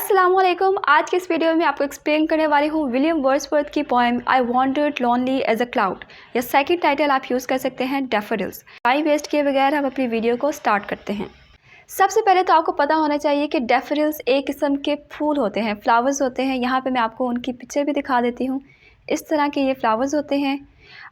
अस्सलामुअलैकुम। आज के इस वीडियो में आपको एक्सप्लेन करने वाली हूँ विलियम वर्ड्सवर्थ की poem I wandered lonely as a cloud, या सेकंड टाइटल आप यूज़ कर सकते हैं डैफोडिल्स। टाइम वेस्ट किए बगैर हम अपनी वीडियो को स्टार्ट करते हैं। सबसे पहले तो आपको पता होना चाहिए कि डैफोडिल्स एक किस्म के फूल होते हैं, फ्लावर्स होते हैं। यहाँ पे मैं आपको उनकी पिक्चर भी दिखा देती हूँ। इस तरह के ये फ्लावर्स होते हैं।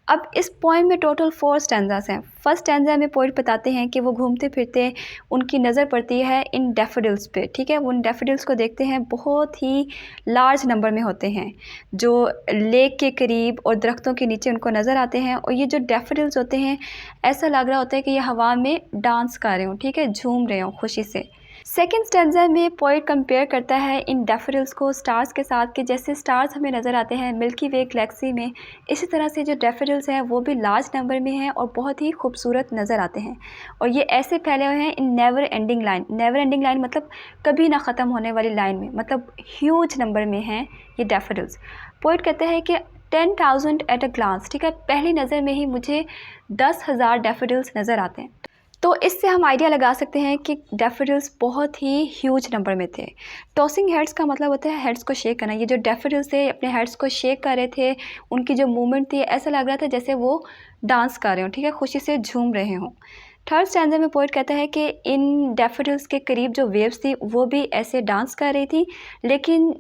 अब इस पोएम में टोटल 4 स्टैंजास हैं। फर्स्ट स्टैंजा में पोएट बताते हैं कि वो घूमते फिरते उनकी नज़र पड़ती है इन डैफोडिल्स पे, ठीक है। वो उन डैफोडिल्स को देखते हैं, बहुत ही लार्ज नंबर में होते हैं जो लेक के करीब और दरख्तों के नीचे उनको नज़र आते हैं। और ये जो डैफोडिल्स होते हैं, ऐसा लग रहा होता है कि ये हवा में डांस कर रहे हों, ठीक है, झूम रहे हों खुशी से। सेकेंड स्टैंजा में पोएट कंपेयर करता है इन डैफोडिल्स को स्टार्स के साथ, कि जैसे स्टार्स हमें नज़र आते हैं मिल्की वे गैलेक्सी में, इसी तरह से जो डैफोडिल्स हैं वो भी लार्ज नंबर में हैं और बहुत ही खूबसूरत नज़र आते हैं। और ये ऐसे फैले हुए हैं इन never ending line. Never ending line मतलब कभी ना ख़त्म होने वाली लाइन में, मतलब ह्यूज नंबर में हैं ये डैफोडिल्स। पोएट कहते हैं कि 10,000 एट अ ग्लांस, ठीक है, पहली नज़र में ही मुझे 10,000 डैफोडिल्स नज़र आते हैं। तो इससे हम आइडिया लगा सकते हैं कि डैफोडिल्स बहुत ही ह्यूज नंबर में थे। टॉसिंग हेड्स का मतलब होता है हेड्स को शेक करना। ये जो डैफोडिल्स थे अपने हेड्स को शेक कर रहे थे, उनकी जो मूवमेंट थी ऐसा लग रहा था जैसे वो डांस कर रहे हों, ठीक है, खुशी से झूम रहे हों। थर्ड स्टैंजा में पोएट कहता है कि इन डैफोडिल्स के करीब जो वेव्स थी वो भी ऐसे डांस कर रही थी, लेकिन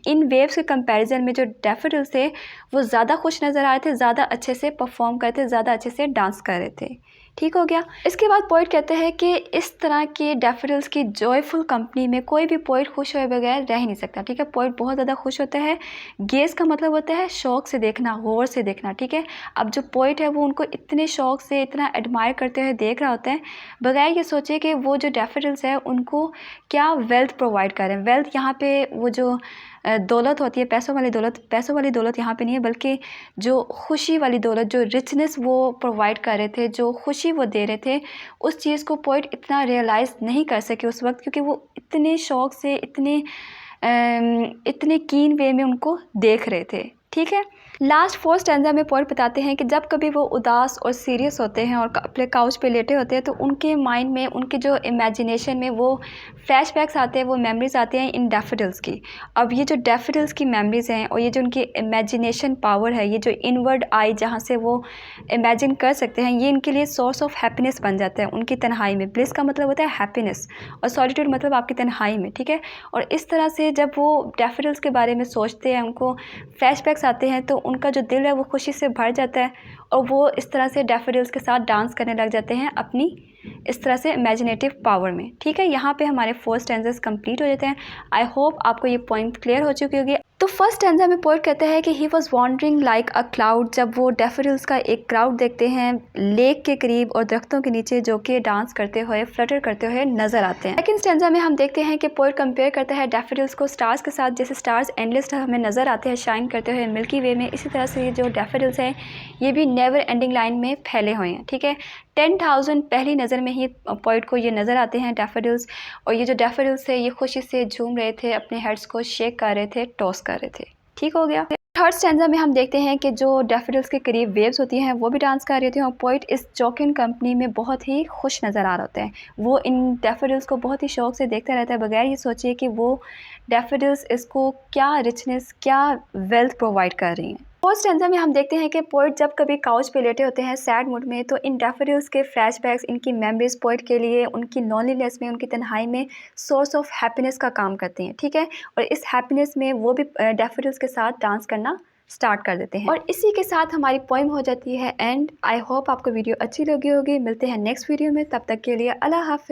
इन वेव्स के कंपैरिजन में जो डैफोडिल्स थे वो ज़्यादा खुश नज़र आ रहे थे, ज़्यादा अच्छे से परफॉर्म कर रहे थे, ज़्यादा अच्छे से डांस कर रहे थे। ठीक हो गया। इसके बाद पोएट कहते हैं कि इस तरह के डैफोडिल्स की जॉयफुल कंपनी में कोई भी पोएट खुश हुए बगैर रह ही नहीं सकता, ठीक है। पोएट बहुत ज़्यादा खुश होता है। गेज़ का मतलब होता है शौक़ से देखना, गौर से देखना, ठीक है। अब जो पोएट है वो उनको इतने शौक़ से, इतना एडमायर करते हुए देख रहा होता है, बगैर ये सोचे कि वो जो डैफोडिल्स है उनको क्या वेल्थ प्रोवाइड करें। वेल्थ यहाँ पे वो जो दौलत होती है, पैसों वाली दौलत यहाँ पे नहीं है, बल्कि जो खुशी वाली दौलत, जो रिचनेस वो प्रोवाइड कर रहे थे, जो खुशी वो दे रहे थे, उस चीज़ को पोएट इतना रियलाइज़ नहीं कर सके उस वक्त, क्योंकि वो इतने शौक़ से, इतने कीन वे में उनको देख रहे थे, ठीक है। लास्ट 4 स्टैंजा में पोएट बताते हैं कि जब कभी वो उदास और सीरियस होते हैं और अपने काउच पे लेटे होते हैं तो उनके माइंड में, उनके जो इमेजिनेशन में वो फ्लैशबैक्स आते हैं, वो मेमोरीज आते हैं इन डैफोडिल्स की। अब ये जो डैफोडिल्स की मेमोरीज हैं और ये जो उनकी इमेजिनेशन पावर है, ये जो इनवर्ड आई जहाँ से वो इमेजिन कर सकते हैं, ये इनके लिए सोर्स ऑफ हैप्पीनेस बन जाता है उनकी तन्हाई में। ब्लिस का मतलब होता है हैप्पीनेस और सॉलिट्यूड मतलब आपकी तन्हाई में, ठीक है। और इस तरह से जब वो डैफोडिल्स के बारे में सोचते हैं, उनको फ्लैशबैक्स आते हैं, तो उनका जो दिल है वो खुशी से भर जाता है और वो इस तरह से डैफोडिल्स के साथ डांस करने लग जाते हैं अपनी इस तरह से इमेजिनेटिव पावर में, ठीक है। यहाँ पे हमारे 4 स्टैंजास कंप्लीट हो जाते हैं। आई होप आपको ये पॉइंट क्लियर हो चुकी होगी। तो फर्स्ट स्टैंजा में पोएट कहता है कि he was wandering like a cloud, जब वो डैफोडिल्स का एक क्राउड देखते हैं लेक के करीब और दरख्तों के नीचे, जो कि डांस करते हुए, फ्लटर करते हुए नजर आते हैं। सेकंड स्टैंजा में हम देखते हैं कि पोएट कंपेयर करता है डैफोडिल्स को स्टार्स के साथ। जैसे स्टार्स एंडलेस हमें नजर आते हैं शाइन करते हुए मिल्की वे में, इसी तरह से जो डैफोडिल्स हैं ये भी नेवर एंडिंग लाइन में फैले हुए हैं, ठीक है। 10,000 पहली नज़र में ही पोएट को ये नज़र आते हैं डैफोडिल्स। और ये जो डैफोडिल्स है ये खुशी से झूम रहे थे, अपने हेड्स को शेक कर रहे थे, टॉस कर रहे थे, ठीक हो गया। थर्ड स्टैंजा में हम देखते हैं कि जो डैफोडिल्स के करीब वेव्स होती हैं वो भी डांस कर रही होती हैं और पोएट इस जोकिन कंपनी में बहुत ही खुश नज़र आ रहे होते हैं। वो इन डैफोडिल्स को बहुत ही शौक़ से देखता रहता है, बगैर ये सोचिए कि वो डैफोडिल्स इसको क्या रिचनेस, क्या वेल्थ प्रोवाइड कर रही हैं। फोर्थ स्टैंजा में हम देखते हैं कि पोएट जब कभी काउच पे लेटे होते हैं सैड मूड में, तो इन डैफोडिल्स के फ्लैशबैक्स, इनकी मेमोरीज पोएट के लिए उनकी लोनलीनेस में, उनकी तन्हाई में सोर्स ऑफ हैप्पीनेस का काम करती हैं, ठीक है। और इस हैप्पीनेस में वो भी डैफोडिल्स के साथ डांस करना स्टार्ट कर देते हैं। और इसी के साथ हमारी पोएम हो जाती है एंड। आई होप आपको वीडियो अच्छी लगी होगी। मिलते हैं नेक्स्ट वीडियो में, तब तक के लिए अल्लाह हाफ़िज़।